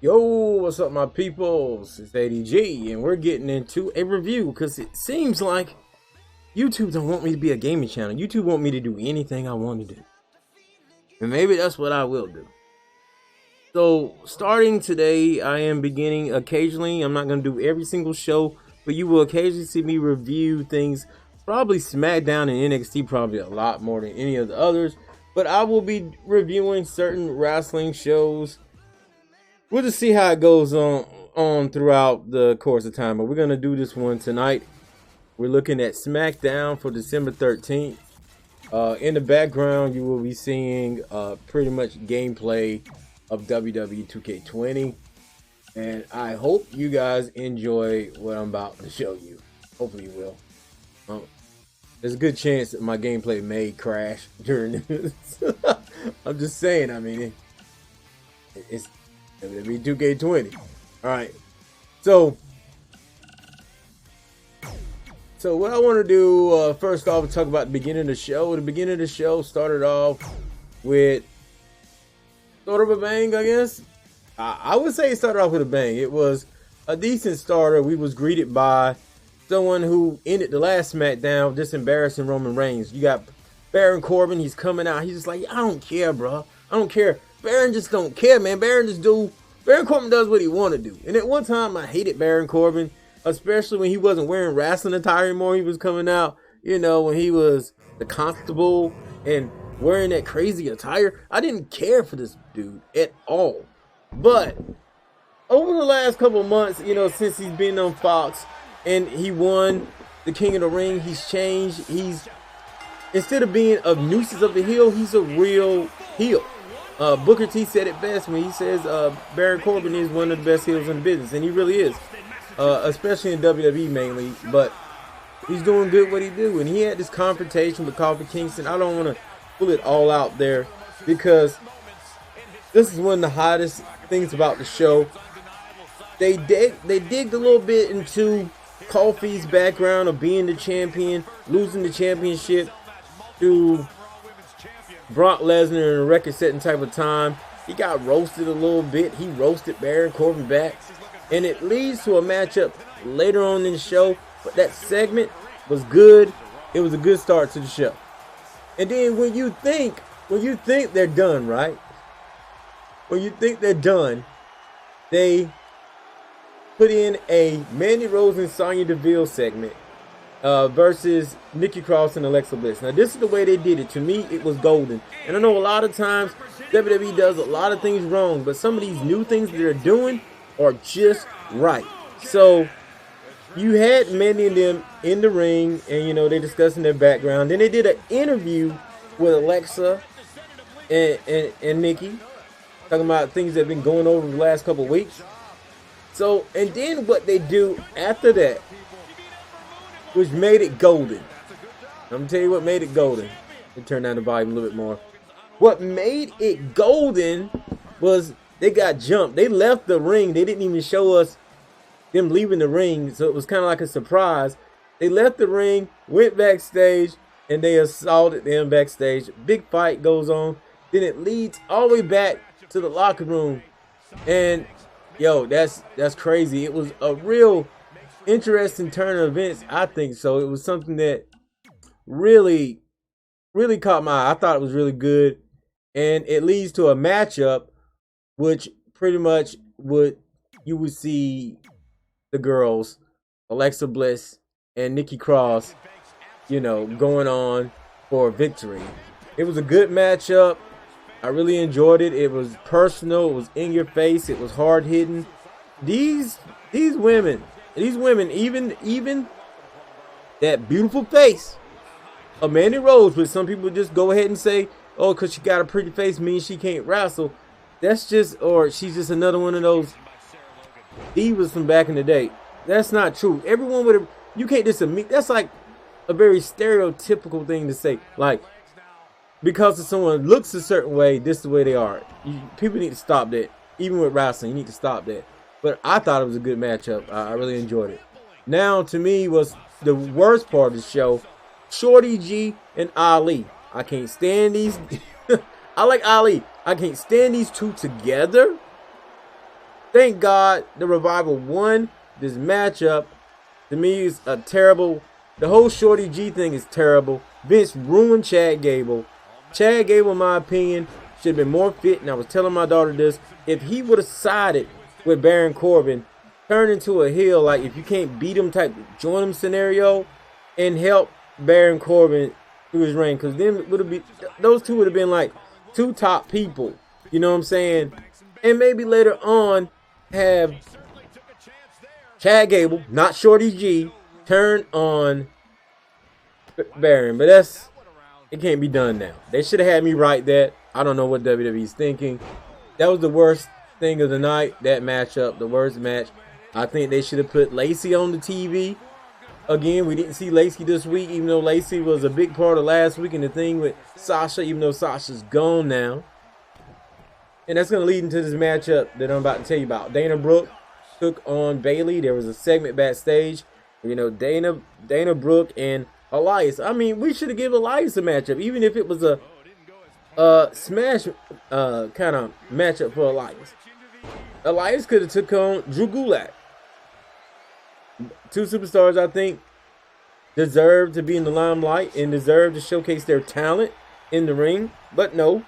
Yo, what's up, my peoples? It's ADG, and we're getting into a review because it seems like YouTube don't want me to be a gaming channel. YouTube want me to do anything I want to do, and maybe that's what I will do. So, starting today, I am beginning occasionally. I'm not going to do every single show, but you will occasionally see me review things. Probably Smackdown and NXT, probably a lot more than any of the others. But I will be reviewing certain wrestling shows. We'll just see how it goes on throughout the course of time. But we're going to do this one tonight. We're looking at Smackdown for December 13th. In the background, you will be seeing pretty much gameplay of WWE 2K20. And I hope you guys enjoy what I'm about to show you. Hopefully you will. There's a good chance that my gameplay may crash during this. I'm just saying, I mean, it's WWE 2K20. Alright, so what I want to do first off is talk about the beginning of the show. The beginning of the show started off with sort of a bang, I guess. I would say it started off with a bang. It was a decent starter. We was greeted by someone who ended the last Smackdown just embarrassing Roman Reigns. You got Baron Corbin. He's coming out. He's just like, I don't care, bro. I don't care. Baron just don't care, man. Baron Corbin does what he want to do. And at one time, I hated Baron Corbin, especially when he wasn't wearing wrestling attire anymore. He was coming out, you know, when he was the constable and wearing that crazy attire. I didn't care for this dude at all. But over the last couple of months, you know, since he's been on Fox and he won the King of the Ring, he's changed. He's, instead of being a nuisance of the heel, he's a real heel. Booker T said it best when he says Baron Corbin is one of the best heels in the business, and he really is, especially in WWE mainly. But he's doing good what he do, and he had this confrontation with Kofi Kingston. I don't want to pull it all out there because this is one of the hottest things about the show. They digged a little bit into Kofi's background of being the champion, losing the championship to Brock Lesnar in a record-setting type of time. He got roasted a little bit. He roasted Baron Corbin back. And it leads to a matchup later on in the show. But that segment was good. It was a good start to the show. And then when you think they're done, right? When you think they're done, they put in a Mandy Rose and Sonya Deville segment versus Nikki Cross and Alexa Bliss. Now, this is the way they did it. To me, it was golden. And I know a lot of times WWE does a lot of things wrong, but some of these new things that they're doing are just right. So you had Mandy and them in the ring, and you know, they discussing their background. Then they did an interview with Alexa and Nikki, talking about things that have been going over the last couple of weeks. So, and then what they do after that, which made it golden. I'm gonna tell you what made it golden. Let me turn down the volume a little bit more. What made it golden was they got jumped. They left the ring. They didn't even show us them leaving the ring, so it was kind of like a surprise. They left the ring, went backstage, and they assaulted them backstage. Big fight goes on. Then it leads all the way back to the locker room. And yo, that's crazy. It was a real interesting turn of events, I think so. It was something that really caught my eye. I thought it was really good. And it leads to a matchup which pretty much you would see the girls, Alexa Bliss and Nikki Cross, you know, going on for a victory. It was a good matchup. I really enjoyed it. It was personal. It was in your face. It was hard hitting. These women, even that beautiful face of Mandy Rose, which some people just go ahead and say, oh, because she got a pretty face means she can't wrestle. That's just, or she's just another one of those divas from back in the day. That's not true. Everyone would have, you can't just admit, that's like a very stereotypical thing to say. Like, because if someone looks a certain way, this is the way they are. People need to stop that. Even with wrestling, you need to stop that. But I thought it was a good matchup. I really enjoyed it. Now, to me, was the worst part of the show, Shorty G and Ali. I can't stand these. I like Ali. I can't stand these two together. Thank God the Revival won this matchup. To me, it's a terrible. The whole Shorty G thing is terrible. Vince ruined Chad Gable. Chad Gable, in my opinion, should have been more fit. And I was telling my daughter this. If he would have sided with Baron Corbin, turned into a heel, like if you can't beat him type join him scenario, and help Baron Corbin through his reign, because then would have been those two would have been like two top people. You know what I'm saying? And maybe later on have Chad Gable, not Shorty G, turn on Baron. But it can't be done now. They should have had me write that. I don't know what WWE's thinking. That was the worst thing of the night, that matchup, the worst match. I think they should have put Lacey on the TV. Again, we didn't see Lacey this week, even though Lacey was a big part of last week, and the thing with Sasha, even though Sasha's gone now. And that's going to lead into this matchup that I'm about to tell you about. Dana Brooke took on Bayley. There was a segment backstage. You know, Dana Brooke and Elias. I mean, we should have given Elias a matchup, even if it was a smash kind of matchup for Elias. Elias could have took on Drew Gulak. Two superstars, I think, deserve to be in the limelight and deserve to showcase their talent in the ring. But no,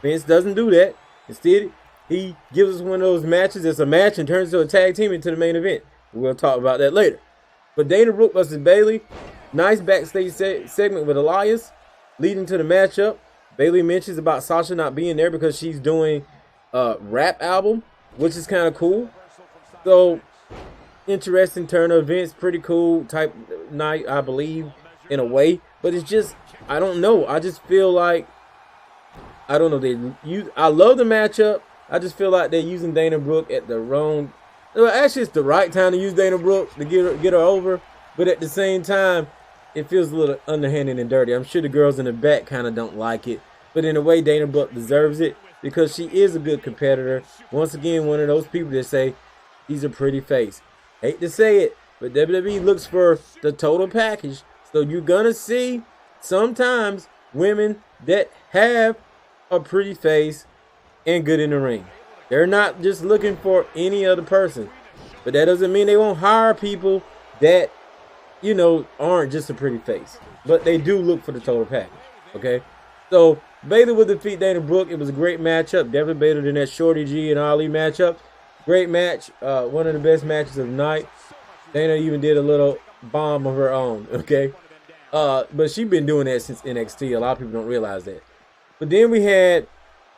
Vince doesn't do that. Instead, he gives us one of those matches. It's a match and turns into a tag team into the main event. We'll talk about that later. But Dana Brooke versus Bayley, nice backstage segment with Elias, leading to the matchup. Bayley mentions about Sasha not being there because she's doing a rap album, which is kind of cool. So, interesting turn of events, pretty cool type night, I believe, in a way. But it's just, I don't know. I just feel like, I don't know. I love the matchup. I just feel like they're using Dana Brooke at the wrong. Well, actually, it's the right time to use Dana Brooke to get her over. But at the same time, it feels a little underhanded and dirty. I'm sure the girls in the back kind of don't like it. But in a way, Dana Brooke deserves it because she is a good competitor. Once again, one of those people that say she's a pretty face. Hate to say it, but WWE looks for the total package. So you're going to see sometimes women that have a pretty face and good in the ring. They're not just looking for any other person. But that doesn't mean they won't hire people that, you know, aren't just a pretty face. But they do look for the total package. Okay? So Bayley would defeat Dana Brooke. It was a great matchup. Definitely better than that Shorty G and Ali matchup. Great match. One of the best matches of the night. Dana even did a little bomb of her own. Okay? But she's been doing that since NXT. A lot of people don't realize that. But then we had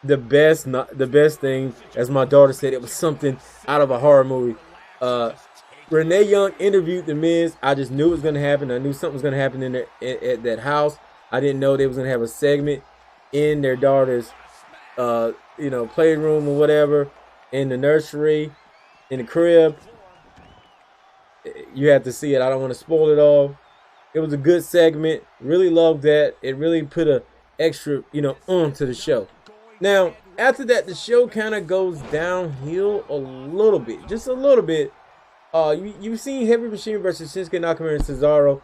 the best thing, as my daughter said, it was something out of a horror movie. Renee Young interviewed The Miz. I just knew it was going to happen. I knew something was going to happen in there, at that house. I didn't know they was going to have a segment in their daughter's, playroom or whatever, in the nursery, in the crib. You have to see it. I don't want to spoil it all. It was a good segment. Really loved that. It really put a extra, onto the show. Now, after that, the show kind of goes downhill a little bit. Just a little bit. You've seen Heavy Machine versus Shinsuke Nakamura and Cesaro.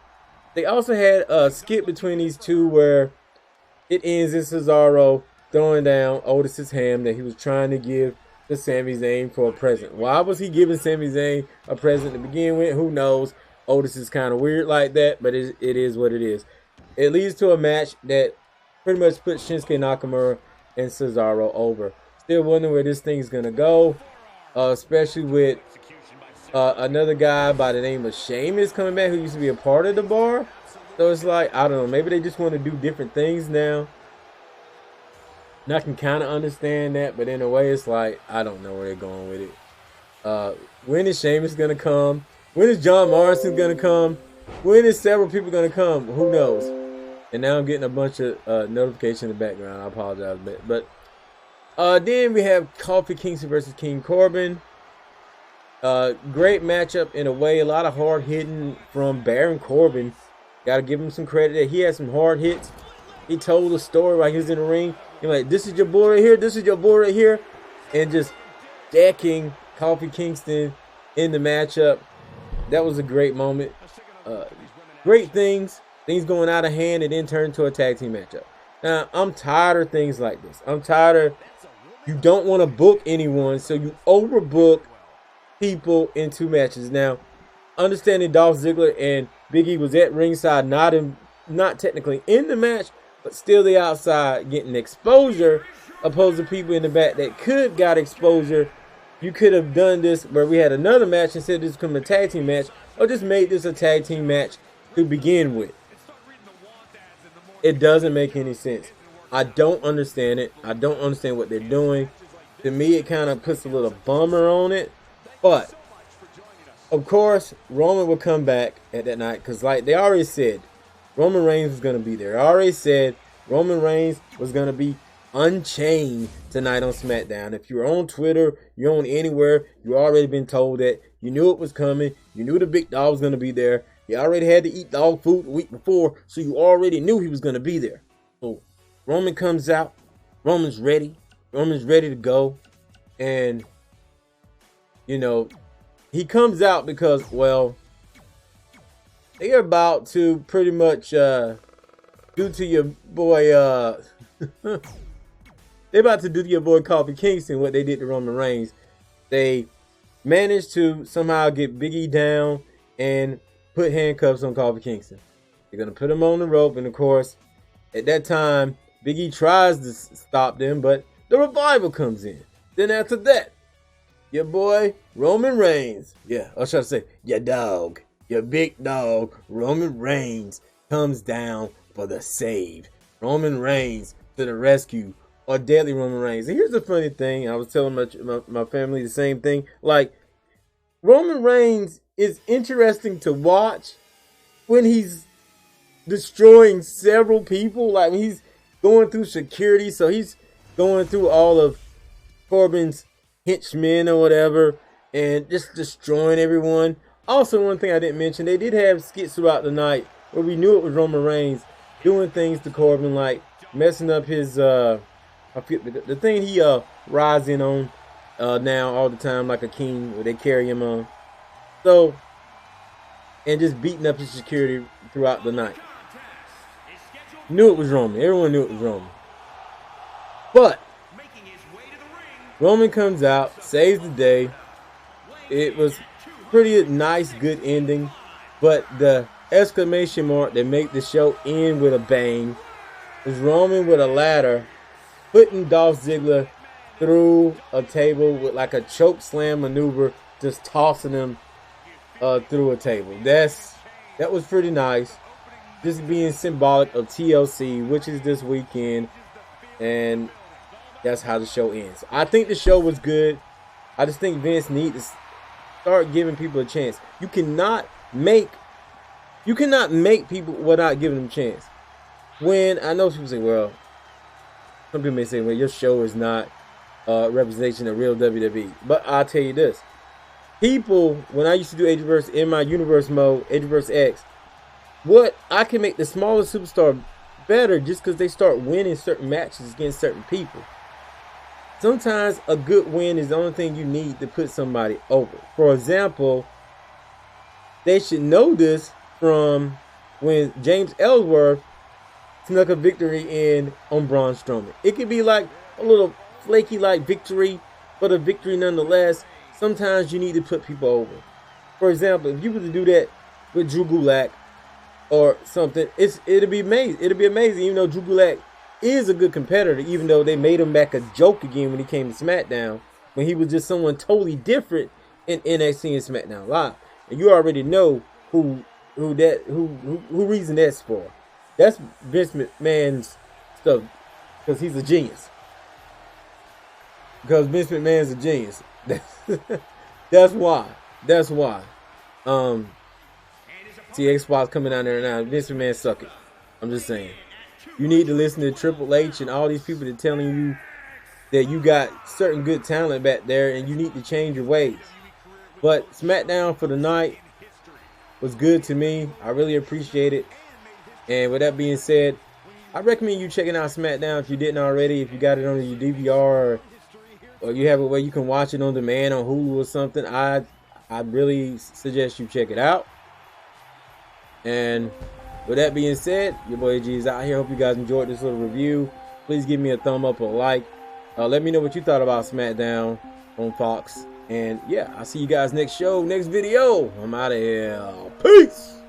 They also had a skit between these two where it ends in Cesaro throwing down Otis's ham that he was trying to give to Sami Zayn for a present. Why was he giving Sami Zayn a present to begin with? Who knows? Otis is kind of weird like that, but it is what it is. It leads to a match that pretty much puts Shinsuke Nakamura and Cesaro over. Still wondering where this thing's going to go, especially with another guy by the name of Sheamus coming back who used to be a part of the Bar. So it's like, I don't know, maybe they just want to do different things now. And I can kind of understand that, but in a way it's like, I don't know where they're going with it. When is Sheamus going to come? When is John Morrison going to come? When is several people going to come? Who knows? And now I'm getting a bunch of notifications in the background. I apologize. But then we have Kofi Kingston versus King Corbin. Great matchup in a way. A lot of hard hitting from Baron Corbin. Got to give him some credit that he had some hard hits. He told a story while he was in the ring. He's like, this is your boy right here. This is your boy right here. And just decking Kofi Kingston in the matchup. That was a great moment. Great things. Things going out of hand and then turn into a tag team matchup. Now, I'm tired of things like this. I'm tired of, you don't want to book anyone, so you overbook people in 2 matches. Now, understanding Dolph Ziggler and Big E was at ringside, not technically in the match, but still the outside getting exposure, opposed to people in the back that could got exposure. You could have done this where we had another match instead of this becoming a tag team match, or just made this a tag team match to begin with. It doesn't make any sense. I don't understand it. I don't understand what they're doing. To me, it kind of puts a little bummer on it. But, of course, Roman will come back at that night. Because like they already said, Roman Reigns was going to be there. I already said Roman Reigns was going to be unchained tonight on Smackdown. If you're on Twitter, you're on anywhere, you already been told that. You knew it was coming. You knew the big dog was going to be there. You already had to eat dog food the week before, so you already knew he was going to be there. So Roman comes out. Roman's ready. Roman's ready to go. And, you know, he comes out because, well, they're about to pretty much do to your boy, they're about to do to your boy Kofi Kingston what they did to Roman Reigns. They managed to somehow get Big E down and put handcuffs on Kofi Kingston. They're going to put him on the rope, and of course, at that time, Big E tries to stop them, but the Revival comes in. Then after that, your boy Roman Reigns, I was trying to say, your dog, your big dog, Roman Reigns comes down for the save. Roman Reigns to the rescue, or Deadly Roman Reigns. And here's the funny thing, I was telling my family the same thing, like, Roman Reigns is interesting to watch when he's destroying several people, like when he's going through security, so he's going through all of Corbin's henchmen or whatever, and just destroying everyone. Also, one thing I didn't mention, they did have skits throughout the night where we knew it was Roman Reigns doing things to Corbin, like messing up his, I forget the thing he rides in on now all the time, like a king, where they carry him on. So, and just beating up his security throughout the night. Knew it was Roman. Everyone knew it was Roman. But Roman comes out, saves the day. It was pretty nice, good ending. But the exclamation mark that made the show end with a bang was Roman with a ladder putting Dolph Ziggler through a table with like a choke slam maneuver, just tossing him through a table. That was pretty nice. Just being symbolic of TLC, which is this weekend, and that's how the show ends. I think the show was good. I just think Vince needs to start giving people a chance. You cannot make people without giving them a chance. When I know people say, well, some people may say, well, your show is not representation of real WWE. But I'll tell you this. People, when I used to do Ageverse in my universe mode, Ageverse X, I can make the smallest superstar better just because they start winning certain matches against certain people. Sometimes a good win is the only thing you need to put somebody over. For example, they should know this from when James Ellsworth snuck a victory in on Braun Strowman. It could be like a little flaky like victory, but a victory nonetheless. Sometimes you need to put people over. For example, if you were to do that with Drew Gulak or something, it'll be amazing. It'll be amazing, even though Drew Gulak is a good competitor, even though they made him back a joke again when he came to SmackDown, when he was just someone totally different in NXT and SmackDown Live. And you already know who reason that's for. That's Vince McMahon's stuff, because he's a genius. Because Vince McMahon's a genius. That's why. See, X-Box coming down there now. Vince McMahon suck it. I'm just saying. You need to listen to Triple H and all these people that are telling you that you got certain good talent back there and you need to change your ways. But SmackDown for the night was good to me. I really appreciate it. And with that being said, I recommend you checking out SmackDown if you didn't already. If you got it on your DVR or you have a way you can watch it on demand on Hulu or something, I really suggest you check it out. And with that being said, your boy G is out here. Hope you guys enjoyed this little review. Please give me a thumb up or a like. Let me know what you thought about SmackDown on Fox. And yeah, I'll see you guys next show, next video. I'm out of here. Peace.